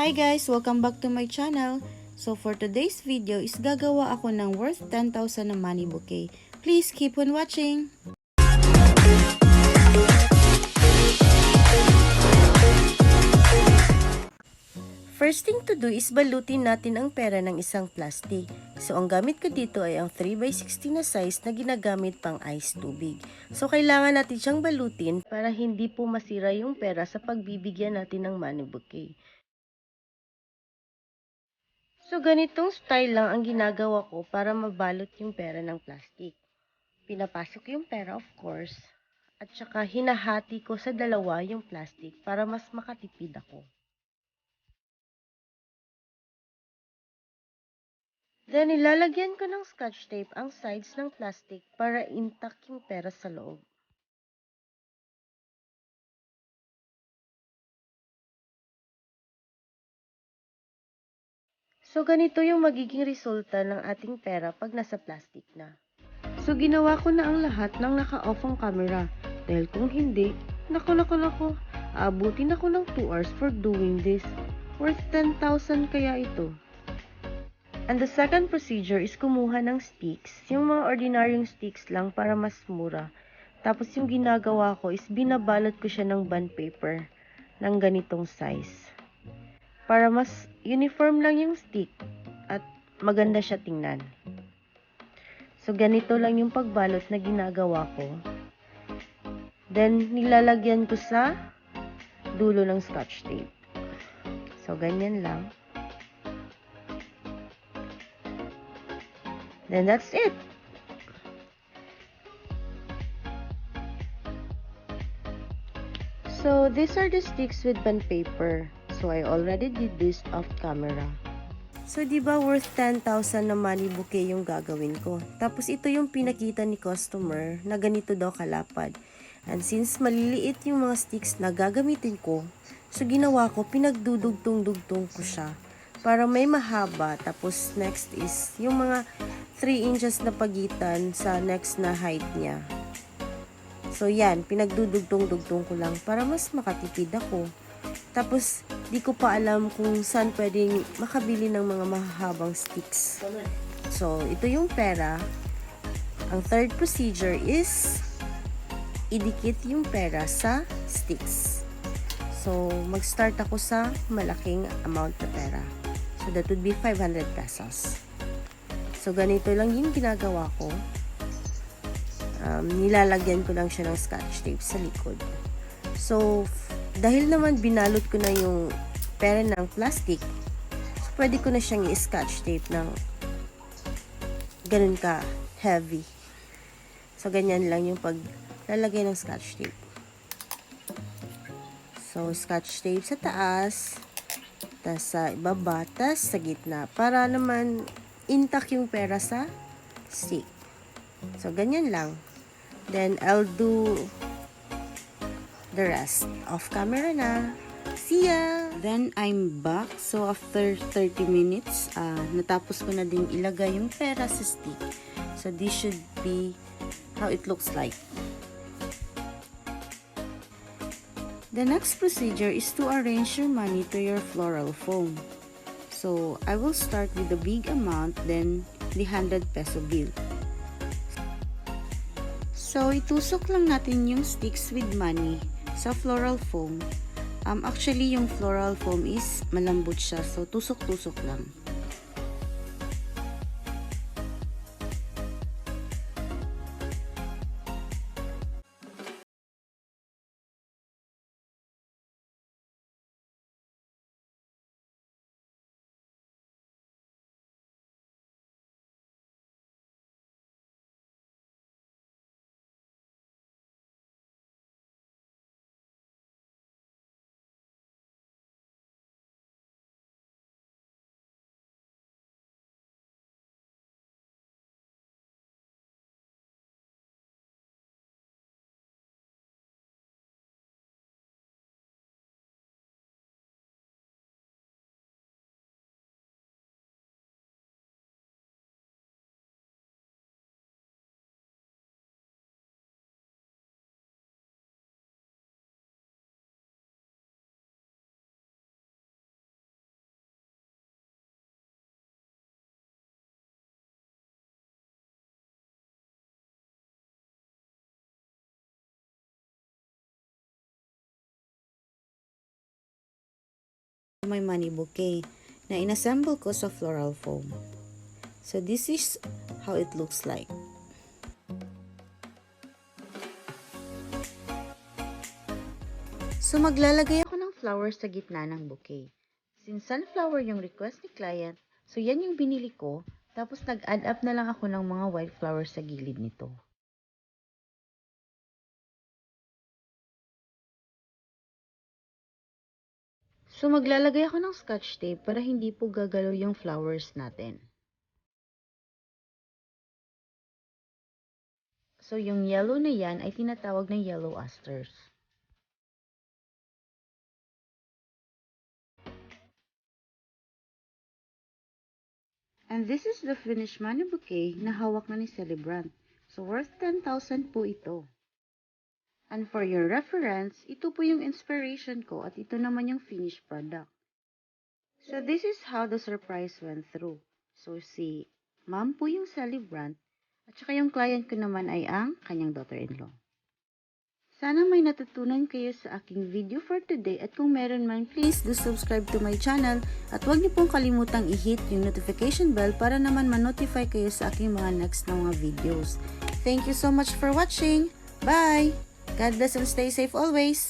Hi guys! Welcome back to my channel. So for today's video is gagawa ako ng worth 10,000 na money bouquet. Please keep on watching! First thing to do is balutin natin ang pera ng isang plastic. So ang gamit ko dito ay ang 3x60 na size na ginagamit pang ice tubig. So kailangan natin siyang balutin para hindi po masira yung pera sa pagbibigyan natin ng money bouquet. So, ganitong style lang ang ginagawa ko para mabalot yung pera ng plastic. Pinapasok yung pera, of course, at saka hinahati ko sa dalawa yung plastic para mas makatipid ako. Then, ilalagyan ko ng scotch tape ang sides ng plastic para intact yung pera sa loob. So, ganito yung magiging resulta ng ating pera pag nasa plastic na. So, ginawa ko na ang lahat ng naka-off ang camera. Dahil kung hindi, naku, aabutin ako ng 2 hours for doing this. Worth 10,000 kaya ito. And the second procedure is kumuha ng sticks. Yung mga ordinaryong sticks lang para mas mura. Tapos yung ginagawa ko is binabalot ko siya ng bond paper ng ganitong size. Para mas uniform lang yung stick at maganda siya tingnan. So, ganito lang yung pagbalot na ginagawa ko. Then, nilalagyan ko sa dulo ng scotch tape. So, ganyan lang. Then, that's it. So, these are the sticks with bond paper. So, I already did this off camera. So, di ba worth 10,000 na money bouquet yung gagawin ko? Tapos, ito yung pinakita ni customer na ganito daw kalapad. And since maliliit yung mga sticks na gagamitin ko, so ginawa ko, pinagdudugtong-dugtong ko siya para may mahaba. Tapos, next is yung mga 3 inches na pagitan sa next na height niya. So, yan, pinagdudugtong-dugtong ko lang para mas makatipid ako. Tapos, di ko pa alam kung saan pwedeng makabili ng mga mahahabang sticks. So, ito yung pera. Ang third procedure is idikit yung pera sa sticks. So, mag-start ako sa malaking amount na pera. So, that would be 500 pesos. So, ganito lang yung ginagawa ko. Nilalagyan ko lang siya ng scotch tape sa likod. So, dahil naman binalot ko na yung pera ng plastic, so pwede ko na siyang i-scotch tape ng ganun ka heavy. So, ganyan lang yung paglalagay ng scotch tape. So, scotch tape sa taas, tas sa ibaba, tas sa gitna, para naman intact yung pera sa stick. So, ganyan lang. Then, I'll do the rest off camera na. See ya! Then, I'm back. So, after 30 minutes, natapos ko na din ilagay yung pera sa stick. So, this should be how it looks like. The next procedure is to arrange your money to your floral foam. So, I will start with the big amount, then the 100 peso bill. So, itusok lang natin yung sticks with money sa floral foam. Actually, yung floral foam is malambot siya. So, tusok-tusok lang. My money bouquet na inassemble ko sa floral foam. So this is how it looks like. So maglalagay ako ng flowers sa gitna ng bouquet. Since sunflower yung request ni client, so yan yung binili ko, tapos nag-add up na lang ako ng mga white flowers sa gilid nito. So maglalagay ako ng scotch tape para hindi po gagalaw yung flowers natin. So yung yellow na yan ay tinatawag na yellow asters. And this is the finished money bouquet na hawak na ni celebrant. So worth 10,000 po ito. And for your reference, ito po yung inspiration ko at ito naman yung finished product. So this is how the surprise went through. So si ma'am po yung celebrant at saka yung client ko naman ay ang kanyang daughter-in-law. Sana may natutunan kayo sa aking video for today at kung meron man, please do subscribe to my channel at huwag niyo pong kalimutang i-hit yung notification bell para naman ma-notify kayo sa aking mga next na mga videos. Thank you so much for watching. Bye! God bless and stay safe always!